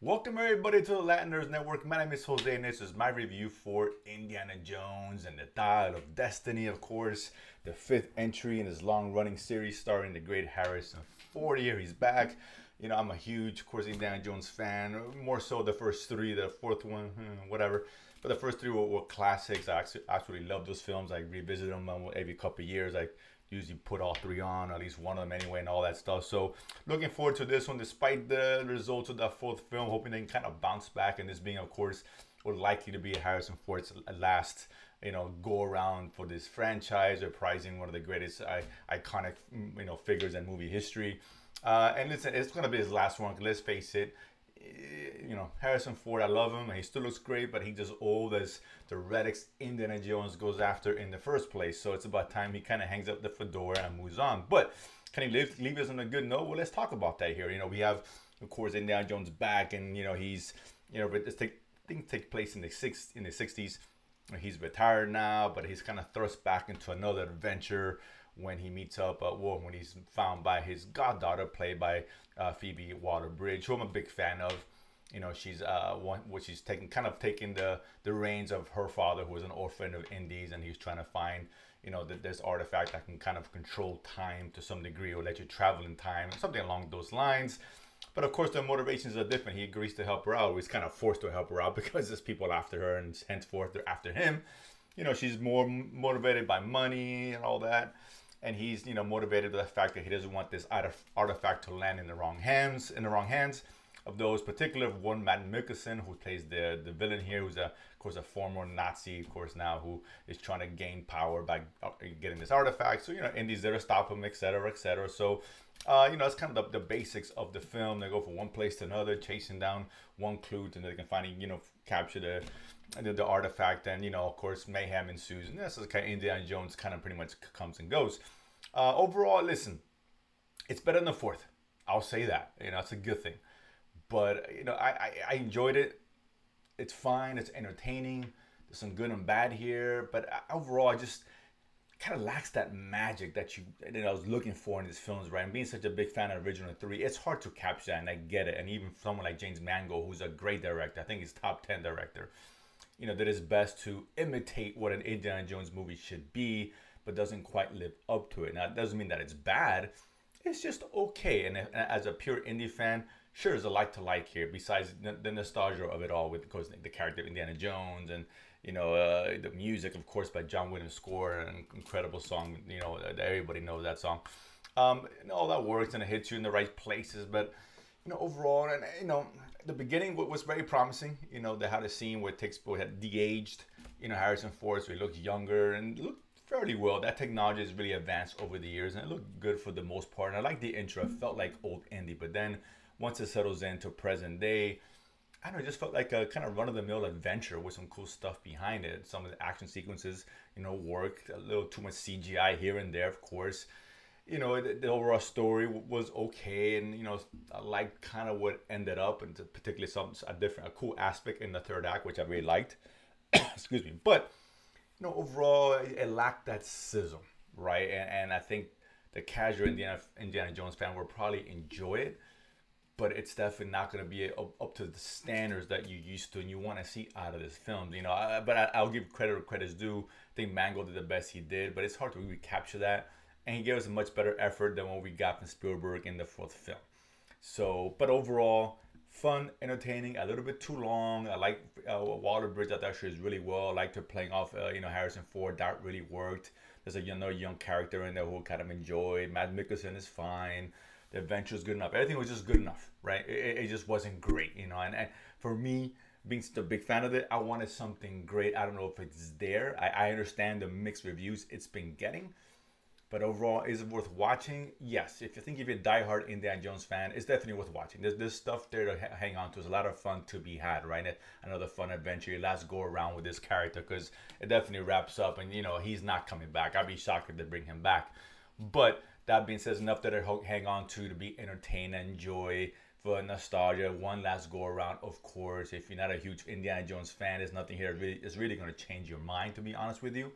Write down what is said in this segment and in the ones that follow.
Welcome everybody to the Latin Nerds Network. My name is Jose and this is my review for Indiana Jones and the Dial of Destiny, of course. The fifth entry in this long-running series starring the great Harrison Ford. Here he's back. You know, I'm a huge, of course, Indiana Jones fan. More so the first three, the fourth one, whatever. But the first three were classics. I actually love those films. I revisit them every couple of years. I usually put all three on, at least one of them anyway, and all that stuff. So looking forward to this one, despite the results of that fourth film. Hoping they can kind of bounce back, and this being, of course, would likely to be Harrison Ford's last, go around for this franchise, reprising one of the greatest iconic, figures in movie history. And listen, it's gonna be his last one. Let's face it. Harrison Ford, I love him, and he still looks great, but he's just old as the relics Indiana Jones goes after in the first place. So it's about time he kind of hangs up the fedora and moves on. But can he leave us on a good note? Well, let's talk about that here. We have, of course, Indiana Jones back, and he's, but things take place in the 60s. He's retired now, but he's kind of thrust back into another adventure when he meets up, when he's found by his goddaughter, played by Phoebe Waller-Bridge, who I'm a big fan of. She's taking the reins of her father, who was an orphan of Indies, and he's trying to find, this artifact that can kind of control time to some degree, or let you travel in time, something along those lines. But of course, their motivations are different. He agrees to help her out. He's kind of forced to help her out because there's people after her, and henceforth they're after him. She's more motivated by money and all that. And he's, motivated by the fact that he doesn't want this artifact to land in the wrong hands, of those particular one, Matt Mikkelsen, who plays the villain here, who's of course a former Nazi, of course, now, who is trying to gain power by getting this artifact. So Indy's there to stop him, etc., etc. So that's kind of the basics of the film. They go from one place to another, chasing down one clue, and they can finally capture the artifact, and of course, mayhem ensues, and this is kind of Indiana Jones kind of pretty much comes and goes. Overall, listen, it's better than the fourth. I'll say that. It's a good thing. But I enjoyed it. It's fine. It's entertaining. There's some good and bad here, but overall, I just kind of lacks that magic that I was looking for in these films, right? And being such a big fan of original three, it's hard to capture that, and I get it. And even someone like James Mangold, who's a great director, I think he's top 10 director, did his best to imitate what an Indiana Jones movie should be, but doesn't quite live up to it. Now, it doesn't mean that it's bad. It's just okay. And as a pure indie fan, sure, there's a like to like here, besides the nostalgia of it all, with, of course, the character of Indiana Jones, and the music, of course, by John Williams' score, an incredible song. Everybody knows that song. All that works, and it hits you in the right places. But overall, and the beginning was very promising. They had a scene where it takes place, had de-aged, Harrison Ford, so he looks younger and looked fairly well. That technology has really advanced over the years, and it looked good for the most part. And I like the intro. It felt like old Indy, but then once it settles into present day, I don't know, it just felt like a kind of run-of-the-mill adventure with some cool stuff behind it. Some of the action sequences, worked. A little too much CGI here and there, of course. The overall story was okay, and I like kind of what ended up, and particularly a cool aspect in the third act, which I really liked. Excuse me, but overall, it lacked that sizzle, right? And I think the casual Indiana Jones fan will probably enjoy it, but it's definitely not going to be up to the standards that you used to and you want to see out of this film. But I'll give credit where credit's due. I think Mango did the best he did, but it's hard to really capture that. And he gave us a much better effort than what we got from Spielberg in the fourth film. So, but overall, fun, entertaining, a little bit too long. I like Waller-Bridge. I thought she was really well. I liked her playing off, Harrison Ford. That really worked. There's another young character in there who kind of enjoyed. Matt Mikkelsen is fine. The adventure is good enough. Everything was just good enough, right? It just wasn't great, And for me, being such a big fan of it, I wanted something great. I don't know if it's there. I understand the mixed reviews it's been getting. But overall, is it worth watching? Yes. If you're a diehard Indiana Jones fan, it's definitely worth watching. There's stuff there to hang on to. There's a lot of fun to be had, right? Another fun adventure. Your last go around with this character, because it definitely wraps up, and he's not coming back. I'd be shocked if they bring him back. But that being said, enough that I hang on to be entertained and enjoy, for nostalgia. One last go around, of course. If you're not a huge Indiana Jones fan, there's nothing here is really going to change your mind, to be honest with you.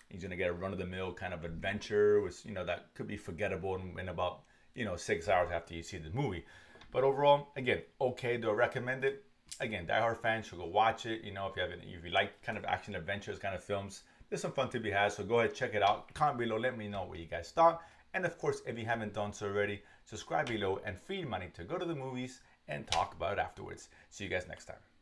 He's going to get a run-of-the-mill kind of adventure, which, that could be forgettable in about, 6 hours after you see the movie. But overall, again, okay, do I recommend it? Again, diehard fans should go watch it. You know, if you like kind of action adventures kind of films, there's some fun to be had. So go ahead, check it out. Comment below, let me know what you guys thought. And of course, if you haven't done so already, subscribe below and feed money to go to the movies and talk about it afterwards. See you guys next time.